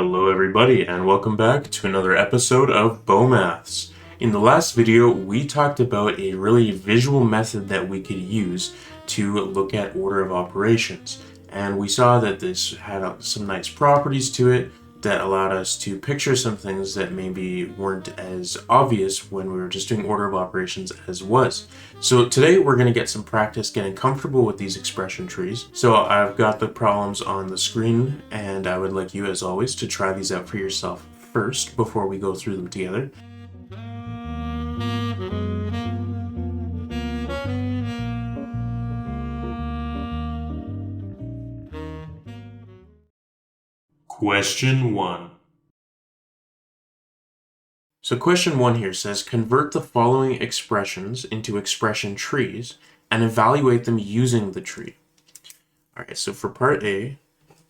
Hello everybody and welcome back to another episode of Maths. In the last video, we talked about a really visual method that we could use to look at order of operations. And we saw that this had some nice properties to it that allowed us to picture some things that maybe weren't as obvious when we were just doing order of operations as was. So today we're going to get some practice getting comfortable with these expression trees. So I've got the problems on the screen and I would like you, as always, to try these out for yourself first before we go through them together. Question 1. So question 1 here says, convert the following expressions into expression trees and evaluate them using the tree. All right, so for part A,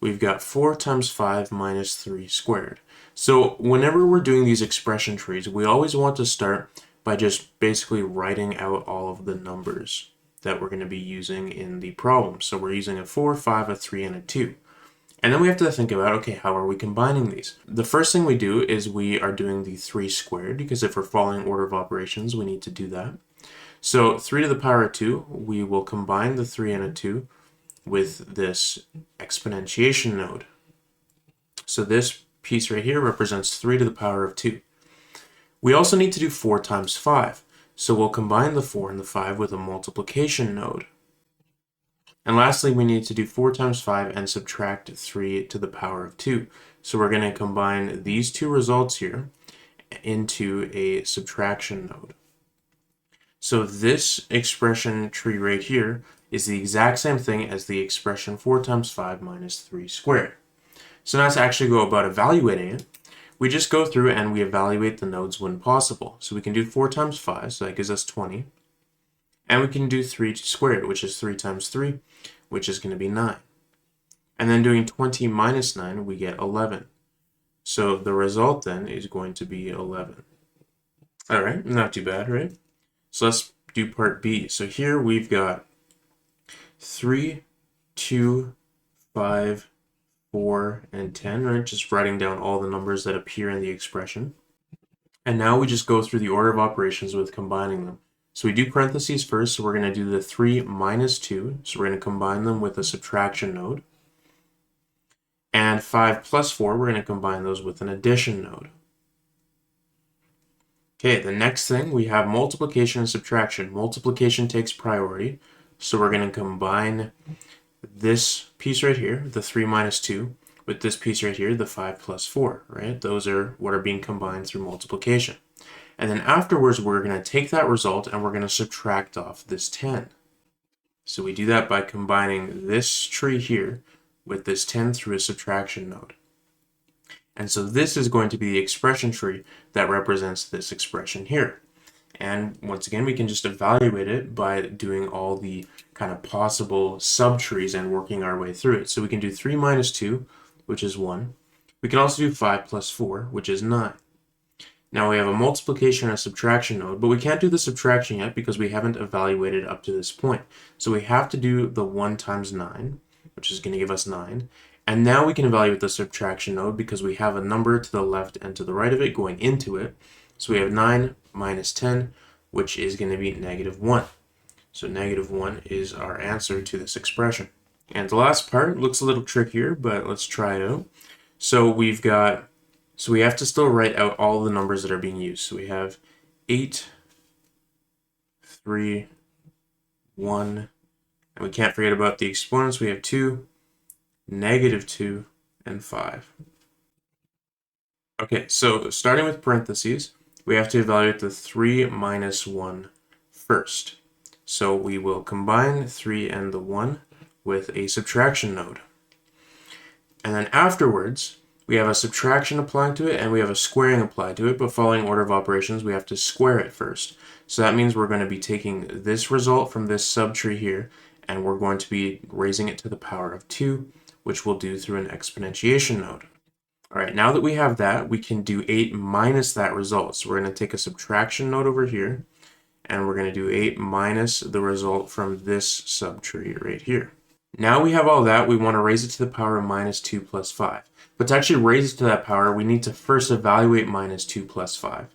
we've got 4 times 5 minus 3 squared. So whenever we're doing these expression trees, we always want to start by just basically writing out all of the numbers that we're going to be using in the problem. So we're using a 4, 5, a 3, and a 2. And then we have to think about, okay, how are we combining these? The first thing we do is we are doing the 3 squared, because if we're following order of operations, we need to do that. So 3 to the power of 2, we will combine the 3 and a 2 with this exponentiation node. So this piece right here represents 3 to the power of 2. We also need to do 4 times 5. So we'll combine the 4 and the 5 with a multiplication node. And lastly, we need to do 4 times 5 and subtract 3 to the power of 2. So we're going to combine these two results here into a subtraction node. So this expression tree right here is the exact same thing as the expression 4 times 5 minus 3 squared. So now to actually go about evaluating it, we just go through and we evaluate the nodes when possible. So we can do 4 times 5, so that gives us 20. And we can do 3 squared, which is 3 times 3, which is going to be 9. And then doing 20 minus 9, we get 11. So the result then is going to be 11. All right, not too bad, right? So let's do part B. So here we've got 3, 2, 5, 4, and 10, right? Just writing down all the numbers that appear in the expression. And now we just go through the order of operations with combining them. So we do parentheses first, so we're going to do the 3 minus 2, so we're going to combine them with a subtraction node. And 5 plus 4, we're going to combine those with an addition node. Okay, the next thing, we have multiplication and subtraction. Multiplication takes priority, so we're going to combine this piece right here, the 3 minus 2, with this piece right here, the 5 plus 4, right? Those are what are being combined through multiplication. And then afterwards, we're going to take that result and we're going to subtract off this 10. So we do that by combining this tree here with this 10 through a subtraction node. And so this is going to be the expression tree that represents this expression here. And once again, we can just evaluate it by doing all the kind of possible subtrees and working our way through it. So we can do 3 minus 2, which is 1. We can also do 5 plus 4, which is 9. Now we have a multiplication and a subtraction node, but we can't do the subtraction yet because we haven't evaluated up to this point. So we have to do the 1 times 9, which is going to give us 9. And now we can evaluate the subtraction node because we have a number to the left and to the right of it going into it. So we have 9 minus 10, which is going to be negative 1. So negative 1 is our answer to this expression. And the last part looks a little trickier, but let's try it out. So we have to still write out all the numbers that are being used. So we have 8, 3, 1, and we can't forget about the exponents. We have 2, negative 2, and 5. Okay, so starting with parentheses, we have to evaluate the 3 minus 1 first. So we will combine 3 and the 1 with a subtraction node. And then afterwards, we have a subtraction applied to it and we have a squaring applied to it, but following order of operations, we have to square it first. So that means we're going to be taking this result from this subtree here and we're going to be raising it to the power of 2, which we'll do through an exponentiation node. All right, now that we have that, we can do 8 minus that result. So we're going to take a subtraction node over here and we're going to do 8 minus the result from this subtree right here. Now we have all that, we want to raise it to the power of minus 2 plus 5. But to actually raise it to that power, we need to first evaluate minus 2 plus 5.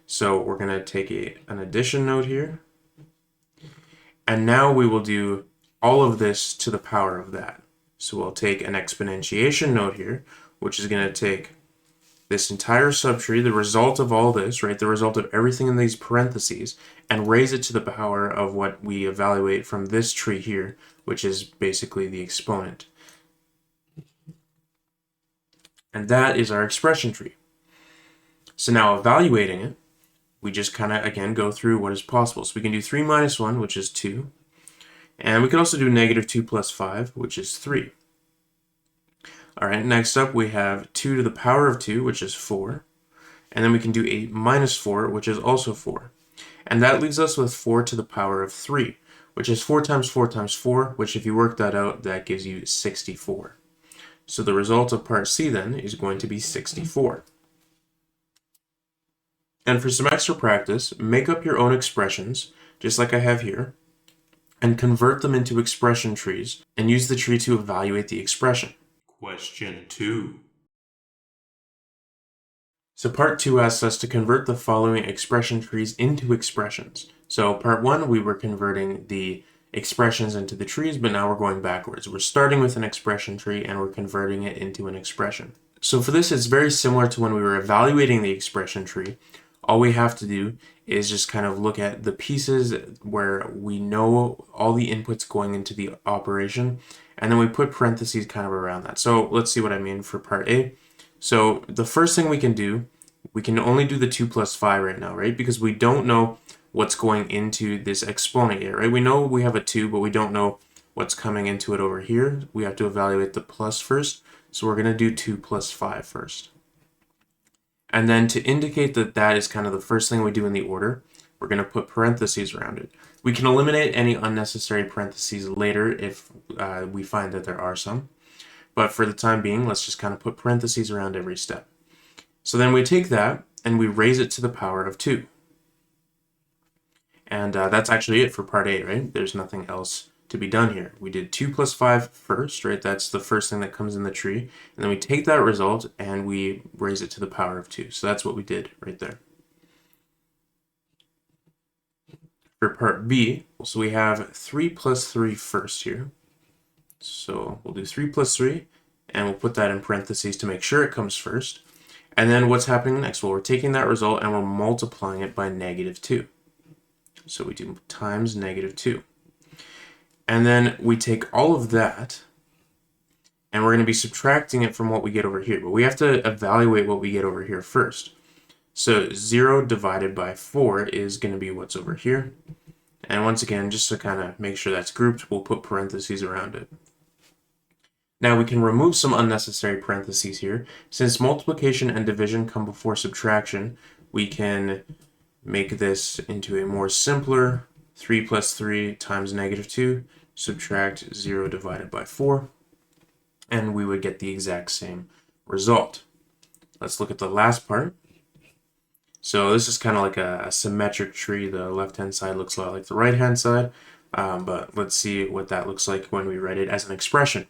So we're going to take an addition note here. And now we will do all of this to the power of that. So we'll take an exponentiation note here, which is going to take this entire subtree, the result of all this, right, the result of everything in these parentheses, and raise it to the power of what we evaluate from this tree here, which is basically the exponent. And that is our expression tree. So now evaluating it, we just kind of, again, go through what is possible. So we can do 3 minus 1, which is 2. And we can also do negative 2 plus 5, which is 3. All right, next up we have 2 to the power of 2, which is 4. And then we can do 8 minus 4, which is also 4. And that leaves us with 4 to the power of 3, which is 4 times 4 times 4, which if you work that out, that gives you 64. So the result of part C then is going to be 64. And for some extra practice, make up your own expressions, just like I have here, and convert them into expression trees, and use the tree to evaluate the expression. Question 2. So part 2 asks us to convert the following expression trees into expressions. So part 1, we were converting the expressions into the trees, but now we're going backwards. We're starting with an expression tree and we're converting it into an expression. So for this, it's very similar to when we were evaluating the expression tree. All we have to do is just kind of look at the pieces where we know all the inputs going into the operation, and then we put parentheses kind of around that. So let's see what I mean for part A. So the first thing we can do, we can only do the 2 plus 5 right now, right? Because we don't know what's going into this exponent yet, right? We know we have a 2, but we don't know what's coming into it over here. We have to evaluate the plus first. So we're going to do 2 plus 5 first. And then to indicate that that is kind of the first thing we do in the order, we're going to put parentheses around it. We can eliminate any unnecessary parentheses later if we find that there are some. But for the time being, let's just kind of put parentheses around every step. So then we take that and we raise it to the power of 2. And that's actually it for part A, right? There's nothing else to be done here. We did 2 plus 5 first, right? That's the first thing that comes in the tree. And then we take that result and we raise it to the power of 2. So that's what we did right there. For part B, so we have 3 plus 3 first here. So we'll do 3 plus 3, and we'll put that in parentheses to make sure it comes first. And then what's happening next? Well, we're taking that result and we're multiplying it by negative 2. So we do times negative 2. And then we take all of that, and we're going to be subtracting it from what we get over here. But we have to evaluate what we get over here first. So 0 divided by 4 is going to be what's over here. And once again, just to kind of make sure that's grouped, we'll put parentheses around it. Now we can remove some unnecessary parentheses here. Since multiplication and division come before subtraction, we can make this into a more simpler 3 plus 3 times negative 2, subtract 0 divided by 4, and we would get the exact same result. Let's look at the last part. So this is kind of like a symmetric tree. The left-hand side looks a lot like the right-hand side, but let's see what that looks like when we write it as an expression.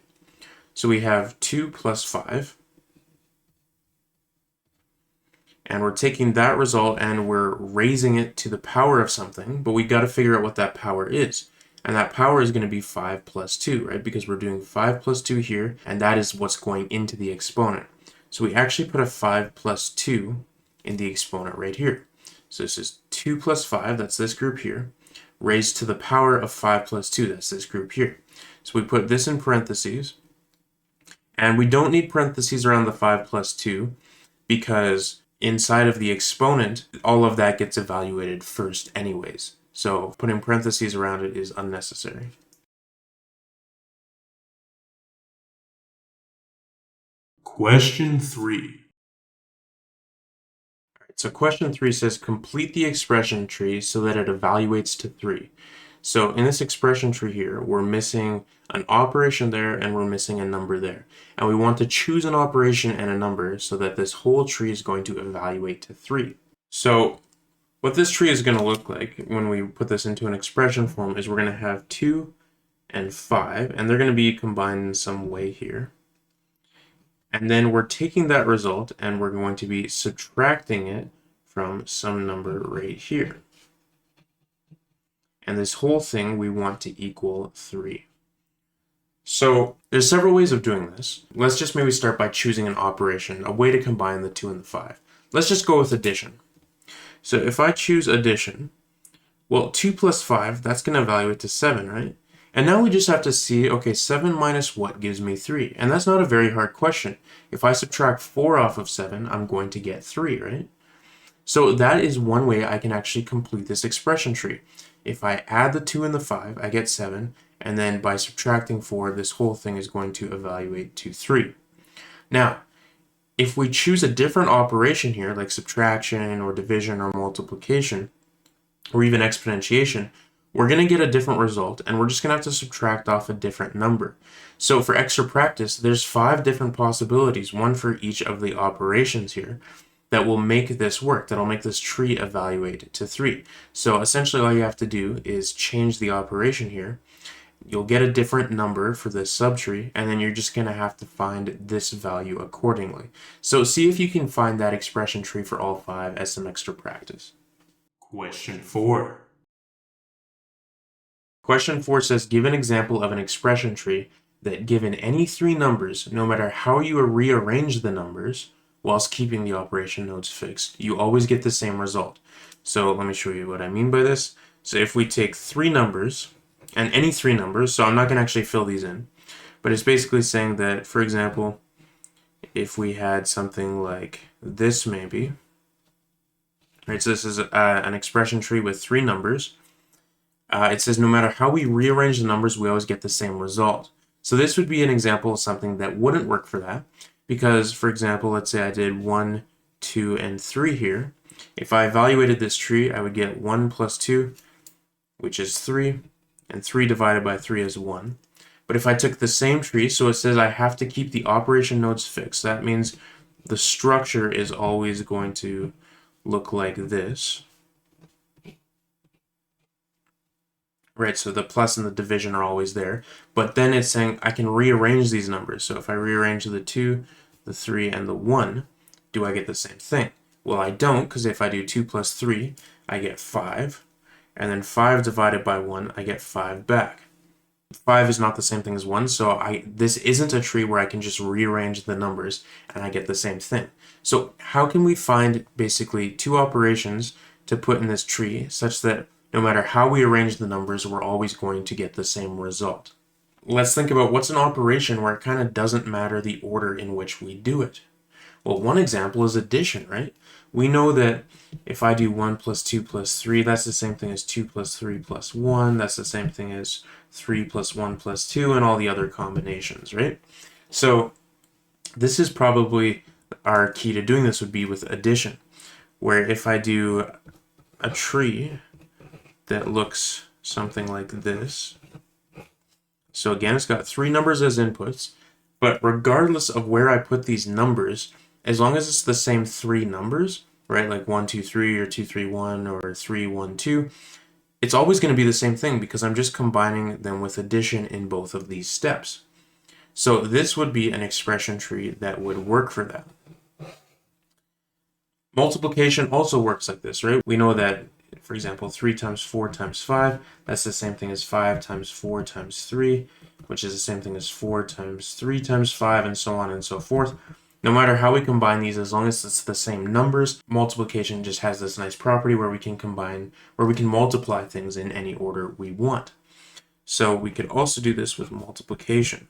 So we have 2 plus 5, and we're taking that result and we're raising it to the power of something, but we got to figure out what that power is. And that power is going to be 5 plus 2, right? Because we're doing 5 plus 2 here, and that is what's going into the exponent. So we actually put a 5 plus 2 in the exponent right here. So this is 2 plus 5, that's this group here, raised to the power of 5 plus 2, that's this group here. So we put this in parentheses, and we don't need parentheses around the 5 plus 2 because inside of the exponent, all of that gets evaluated first anyways. So putting parentheses around it is unnecessary. Question 3. So question 3 says complete the expression tree so that it evaluates to 3. So in this expression tree here, we're missing an operation there and we're missing a number there. And we want to choose an operation and a number so that this whole tree is going to evaluate to 3. So what this tree is going to look like when we put this into an expression form is we're going to have 2 and 5, and they're going to be combined in some way here. And then we're taking that result and we're going to be subtracting it from some number right here. And this whole thing we want to equal 3. So there's several ways of doing this. Let's just maybe start by choosing an operation, a way to combine the 2 and the 5. Let's just go with addition. So if I choose addition, well, 2 plus 5, that's going to evaluate to 7, right? And now we just have to see, okay, 7 minus what gives me 3? And that's not a very hard question. If I subtract 4 off of 7, I'm going to get 3, right? So that is one way I can actually complete this expression tree. If I add the 2 and the 5, I get 7, and then by subtracting 4, this whole thing is going to evaluate to 3. Now, if we choose a different operation here, like subtraction or division or multiplication, or even exponentiation, we're going to get a different result, and we're just going to have to subtract off a different number. So for extra practice, there's 5 different possibilities, one for each of the operations here, that will make this work, that'll make this tree evaluate to 3. So essentially all you have to do is change the operation here. You'll get a different number for this subtree, and then you're just going to have to find this value accordingly. So see if you can find that expression tree for all 5 as some extra practice. Question 4. Question 4 says, give an example of an expression tree that given any 3 numbers, no matter how you rearrange the numbers, whilst keeping the operation nodes fixed, you always get the same result. So let me show you what I mean by this. So if we take 3 numbers, and any 3 numbers, so I'm not going to actually fill these in, but it's basically saying that, for example, if we had something like this maybe, right, so this is an expression tree with 3 numbers. It says no matter how we rearrange the numbers, we always get the same result. So this would be an example of something that wouldn't work for that, because, for example, let's say I did 1, 2, and 3 here. If I evaluated this tree, I would get 1 plus 2, which is 3, and 3 divided by 3 is 1. But if I took the same tree, so it says I have to keep the operation nodes fixed. That means the structure is always going to look like this. Right, so the plus and the division are always there. But then it's saying I can rearrange these numbers. So if I rearrange the 2, the 3, and the 1, do I get the same thing? Well, I don't, because if I do 2 plus 3, I get 5. And then 5 divided by 1, I get 5 back. 5 is not the same thing as 1, so this isn't a tree where I can just rearrange the numbers and I get the same thing. So how can we find basically 2 operations to put in this tree such that no matter how we arrange the numbers, we're always going to get the same result? Let's think about what's an operation where it kind of doesn't matter the order in which we do it. Well, one example is addition, right? We know that if I do 1 plus 2 plus 3, that's the same thing as 2 plus 3 plus 1. That's the same thing as 3 plus 1 plus 2 and all the other combinations, right? So this is probably our key to doing this would be with addition, where if I do a tree that looks something like this. So again, it's got 3 numbers as inputs, but regardless of where I put these numbers, as long as it's the same 3 numbers, right, like 1, 2, 3, or 2, 3, 1, or 3, 1, 2, it's always going to be the same thing because I'm just combining them with addition in both of these steps. So this would be an expression tree that would work for that. Multiplication also works like this, right? We know that, for example, 3 times 4 times 5, that's the same thing as 5 times 4 times 3, which is the same thing as 4 times 3 times 5, and so on and so forth. No matter how we combine these, as long as it's the same numbers, multiplication just has this nice property where we can multiply things in any order we want. So we could also do this with multiplication.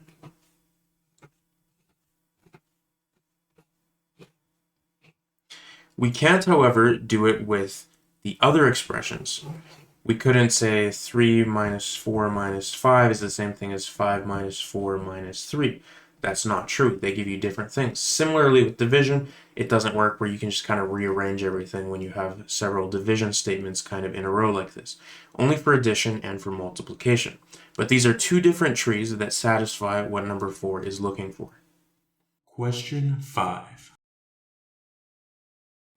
We can't, however, do it with the other expressions. We couldn't say 3 minus 4 minus 5 is the same thing as 5 minus 4 minus 3. That's not true. They give you different things. Similarly with division, it doesn't work where you can just kind of rearrange everything when you have several division statements kind of in a row like this. Only for addition and for multiplication. But these are 2 different trees that satisfy what number 4 is looking for. Question 5.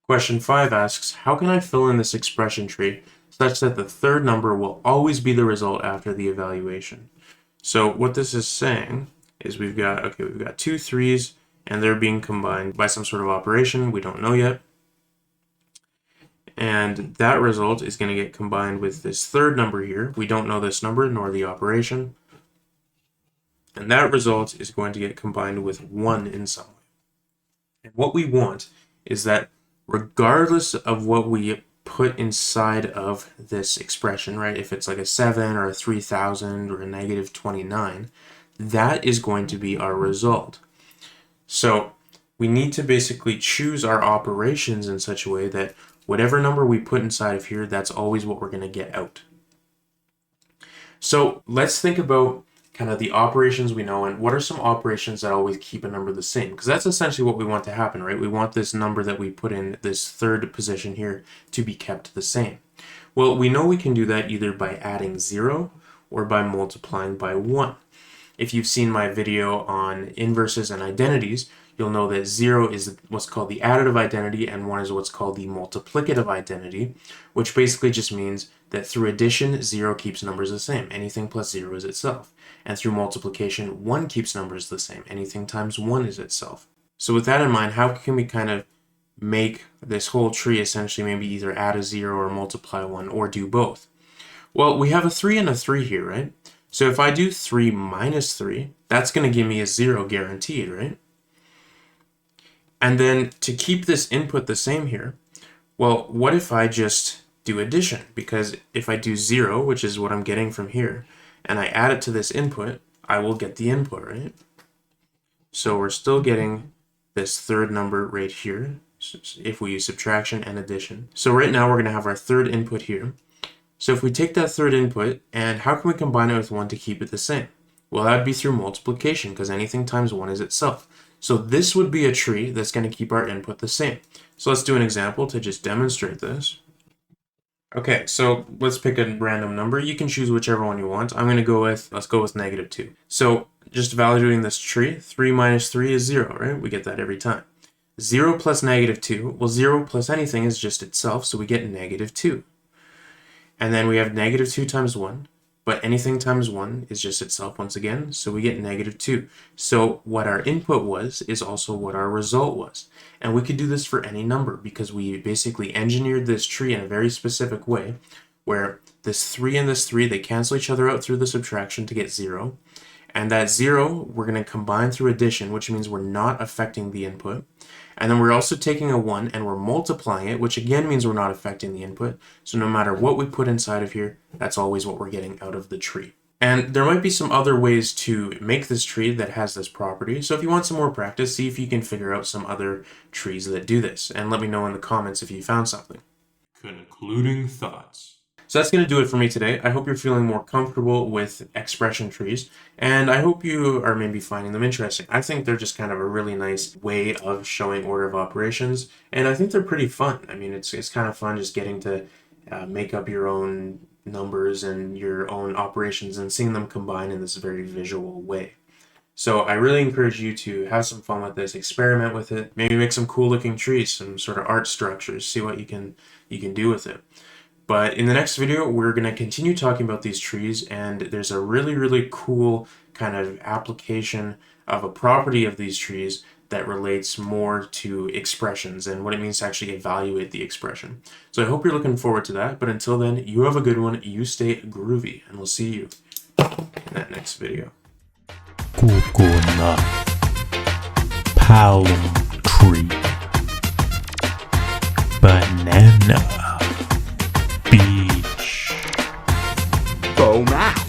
Question 5 asks, how can I fill in this expression tree such that the third number will always be the result after the evaluation? So what this is saying is we've got 2 3s, and they're being combined by some sort of operation we don't know yet. And that result is going to get combined with this third number here. We don't know this number nor the operation. And that result is going to get combined with 1 in some way. And what we want is that regardless of what we put inside of this expression, right? If it's like a 7 or a 3000 or a negative 29, that is going to be our result. So we need to basically choose our operations in such a way that whatever number we put inside of here, that's always what we're going to get out. So let's think about kind of the operations we know, and what are some operations that always keep a number the same? Because that's essentially what we want to happen, right? We want this number that we put in this third position here to be kept the same. Well, we know we can do that either by adding 0 or by multiplying by 1. If you've seen my video on inverses and identities, you'll know that 0 is what's called the additive identity and 1 is what's called the multiplicative identity, which basically just means that through addition, 0 keeps numbers the same. Anything plus 0 is itself. And through multiplication, 1 keeps numbers the same. Anything times 1 is itself. So with that in mind, how can we kind of make this whole tree essentially maybe either add a 0 or multiply 1 or do both? Well, we have a 3 and a 3 here, right? So if I do 3 minus 3, that's going to give me a 0 guaranteed, right? And then to keep this input the same here, well, what if I just do addition? Because if I do 0, which is what I'm getting from here, and I add it to this input, I will get the input, right? So we're still getting this third number right here if we use subtraction and addition. So right now we're going to have our third input here. So if we take that third input, and how can we combine it with 1 to keep it the same? Well, that would be through multiplication, because anything times 1 is itself. So this would be a tree that's going to keep our input the same. So let's do an example to just demonstrate this. Okay, so let's pick a random number. You can choose whichever one you want. I'm going to go with, let's go with negative 2. So just evaluating this tree, 3 minus 3 is 0, right? We get that every time. 0 plus negative 2, well, 0 plus anything is just itself, so we get negative 2. And then we have negative 2 times 1, but anything times 1 is just itself once again, so we get negative 2. So what our input was is also what our result was. And we could do this for any number because we basically engineered this tree in a very specific way where this 3 and this 3, they cancel each other out through the subtraction to get 0. And that 0, we're going to combine through addition, which means we're not affecting the input. And then we're also taking a 1 and we're multiplying it, which again means we're not affecting the input. So no matter what we put inside of here, that's always what we're getting out of the tree. And there might be some other ways to make this tree that has this property. So if you want some more practice, see if you can figure out some other trees that do this. And let me know in the comments if you found something. Concluding thoughts. So that's going to do it for me today. I hope you're feeling more comfortable with expression trees, and I hope you are maybe finding them interesting. I think they're just kind of a really nice way of showing order of operations, and I think they're pretty fun. I mean, it's kind of fun just getting to make up your own numbers and your own operations and seeing them combine in this very visual way. So I really encourage you to have some fun with this, experiment with it, maybe make some cool looking trees, some sort of art structures, see what you can do with it. But in the next video, we're going to continue talking about these trees, and there's a really, really cool kind of application of a property of these trees that relates more to expressions and what it means to actually evaluate the expression. So I hope you're looking forward to that, but until then, you have a good one, you stay groovy, and we'll see you in that next video. Coconut palm tree banana beach. F.O.A.